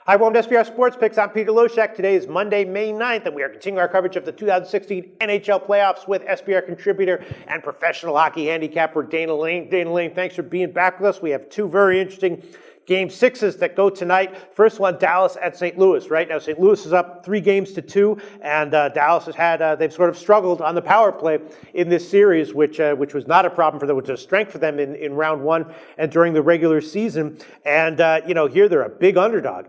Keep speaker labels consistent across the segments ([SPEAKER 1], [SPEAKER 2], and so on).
[SPEAKER 1] Hi, welcome to SBR Sports Picks. I'm Peter Loshak. Today is Monday, May 9th, and we are continuing our coverage of the 2016 NHL playoffs with SBR contributor and professional hockey handicapper Dana Lane. Dana Lane, thanks for being back with us. We have two very interesting Game 6s that go tonight. First one, Dallas at St. Louis. Right now, St. Louis is up 3-2, and Dallas has had they've sort of struggled on the power play in this series, which was not a problem for them, which was a strength for them in round one and during the regular season. And here they're a big underdog.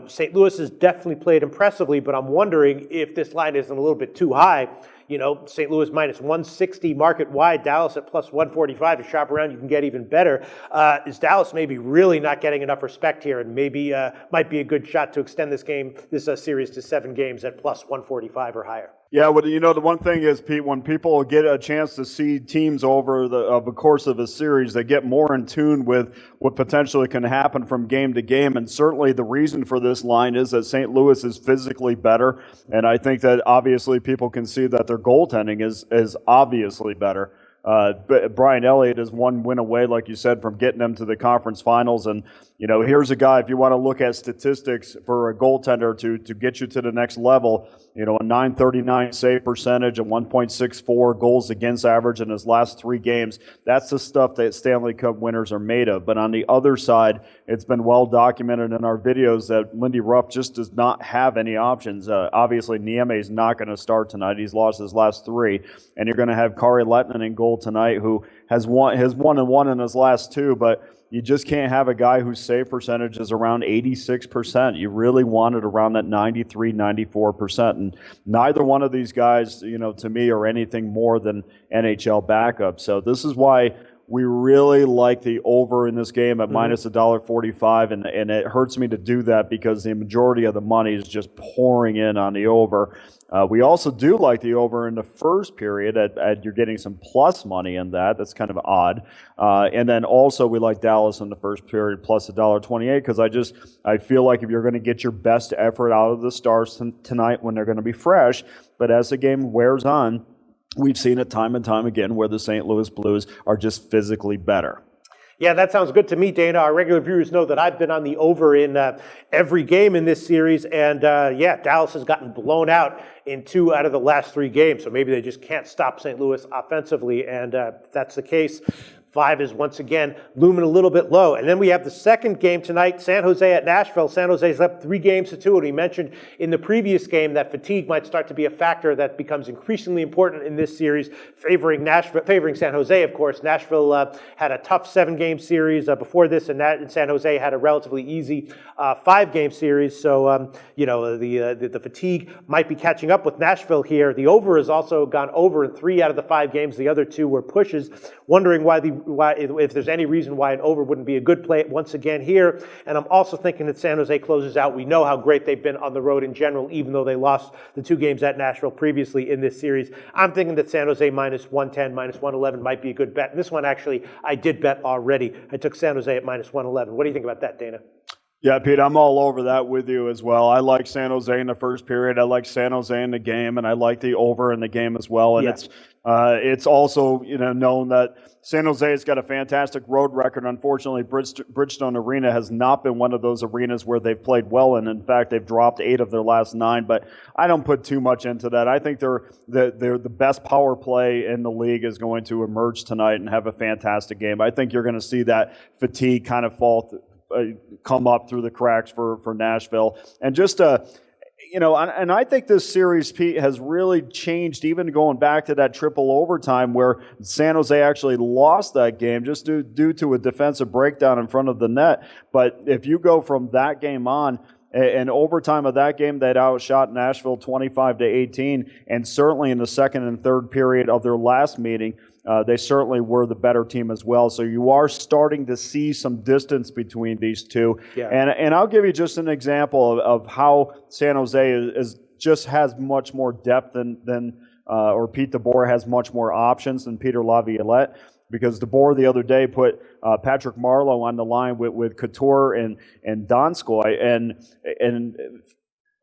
[SPEAKER 1] St. Louis has definitely played impressively, but I'm wondering if this line isn't a little bit too high. St. Louis minus 160 market wide, Dallas at plus 145. If you shop around, you can get even better. Is Dallas maybe really not getting enough respect here, and maybe might be a good shot to extend this series to 7 games at plus 145 or higher?
[SPEAKER 2] Yeah, well, the one thing is, Pete, when people get a chance to see teams over the course of a series, they get more in tune with what potentially can happen from game to game. And certainly the reason for this line is that St. Louis is physically better. And I think that obviously people can see that their goaltending is obviously better. But Brian Elliott is one win away, like you said, from getting them to the conference finals. And, here's a guy, if you want to look at statistics for a goaltender to get you to the next level, a .939 save percentage, a 1.64 goals against average in his last 3 games. That's the stuff that Stanley Cup winners are made of. But on the other side, it's been well documented in our videos that Lindy Ruff just does not have any options. Obviously, Niemi is not going to start tonight. He's lost his last 3. And you're going to have Kari Lehtinen in goal tonight, who has won in his last 2, but you just can't have a guy whose save percentage is around 86%. You really want it around that 93, 94%. And neither one of these guys, to me, are anything more than NHL backups. So this is why we really like the over in this game at minus $1.45, and it hurts me to do that because the majority of the money is just pouring in on the over. We also do like the over in the first period. You're getting some plus money in that. That's kind of odd. And then also we like Dallas in the first period plus $1.28 because I feel like if you're going to get your best effort out of the Stars tonight when they're going to be fresh, but as the game wears on, we've seen it time and time again where the St. Louis Blues are just physically better.
[SPEAKER 1] Yeah, that sounds good to me, Dana. Our regular viewers know that I've been on the over in every game in this series, and Dallas has gotten blown out in 2 out of the last 3 games, so maybe they just can't stop St. Louis offensively, and if that's the case, 5 is once again looming a little bit low. And then we have the second game tonight, San Jose at Nashville. San Jose's up 3-2, and he mentioned in the previous game that fatigue might start to be a factor that becomes increasingly important in this series, favoring San Jose, of course. Nashville had a tough 7-game series before this, and San Jose had a relatively easy 5-game series. So, the fatigue might be catching up with Nashville here. The over has also gone over in 3 out of the 5 games. The other 2 were pushes. Wondering why if there's any reason why an over wouldn't be a good play once again here. And I'm also thinking that San Jose closes out. We know how great they've been on the road in general, even though they lost the 2 games at Nashville previously in this series. I'm thinking that San Jose minus 110, minus 111 might be a good bet. And this one, actually, I did bet already. I took San Jose at minus 111. What do you think about that, Dana?
[SPEAKER 2] Yeah, Pete, I'm all over that with you as well. I like San Jose in the first period. I like San Jose in the game, and I like the over in the game as well. And it's also known that San Jose has got a fantastic road record. Unfortunately, Bridgestone Arena has not been one of those arenas where they've played well in. In fact, they've dropped 8 of their last 9. But I don't put too much into that. I think they're the best power play in the league is going to emerge tonight and have a fantastic game. I think you're going to see that fatigue kind of come up through the cracks for Nashville. And just and I think this series, Pete, has really changed, even going back to that triple overtime where San Jose actually lost that game just due to a defensive breakdown in front of the net. But if you go from that game on, in overtime of that game, they'd outshot Nashville 25-18, and certainly in the second and third period of their last meeting, they certainly were the better team as well. So you are starting to see some distance between these two. Yeah. And I'll give you just an example of how San Jose has much more depth or Pete DeBoer has much more options than Peter Laviolette. Because DeBoer the other day put Patrick Marleau on the line with Couture and Donskoy, and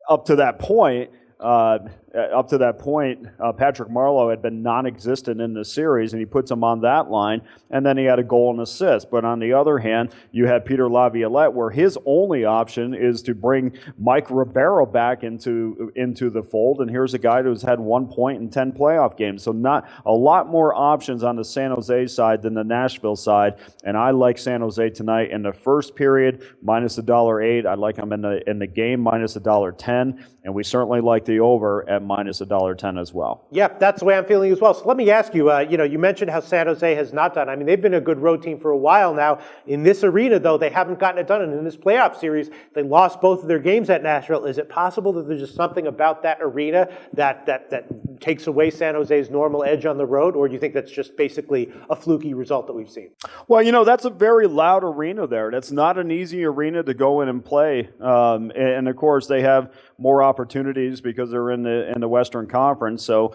[SPEAKER 2] up to that point, Up to that point, Patrick Marleau had been non-existent in the series, and he puts him on that line, and then he had a goal and assist. But on the other hand, you had Peter Laviolette, where his only option is to bring Mike Ribeiro back into the fold, and here's a guy who's had 1 point in 10 playoff games. So not a lot more options on the San Jose side than the Nashville side, and I like San Jose tonight in the first period, minus $1.08. I like them in the game, minus $1.10, and we certainly like the over at minus $1.10 as well.
[SPEAKER 1] Yeah, that's the way I'm feeling as well. So let me ask you, you mentioned how San Jose has not done. I mean, they've been a good road team for a while now. In this arena, though, they haven't gotten it done. And in this playoff series, they lost both of their games at Nashville. Is it possible that there's just something about that arena that takes away San Jose's normal edge on the road? Or do you think that's just basically a fluky result that we've seen?
[SPEAKER 2] Well, that's a very loud arena there. That's not an easy arena to go in and play. And of course, they have more opportunities because they're in the Western Conference, so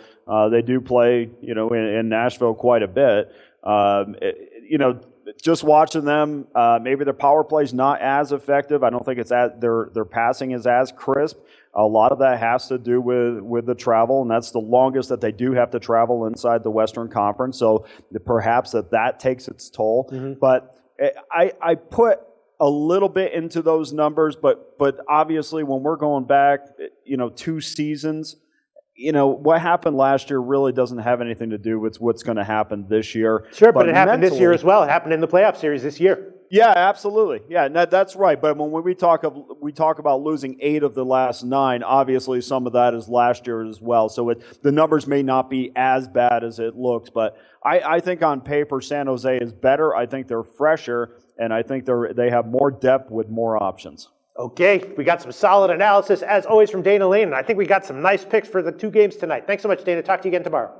[SPEAKER 2] they do play, in Nashville quite a bit. Just watching them, maybe their power play's not as effective. I don't think it's their passing is as crisp. A lot of that has to do with the travel, and that's the longest that they do have to travel inside the Western Conference. So perhaps that takes its toll. Mm-hmm. But I put a little bit into those numbers, but obviously when we're going back, 2 seasons, what happened last year really doesn't have anything to do with what's going to happen this year.
[SPEAKER 1] Sure, but it happened this year as well. It happened in the playoff series this year.
[SPEAKER 2] Yeah, absolutely. Yeah, that's right. But when we talk about losing 8 of the last 9, obviously some of that is last year as well. So the numbers may not be as bad as it looks, but I think on paper San Jose is better. I think they're fresher, and I think they have more depth with more options.
[SPEAKER 1] Okay, we got some solid analysis, as always, from Dana Lane, and I think we got some nice picks for the 2 games tonight. Thanks so much, Dana. Talk to you again tomorrow.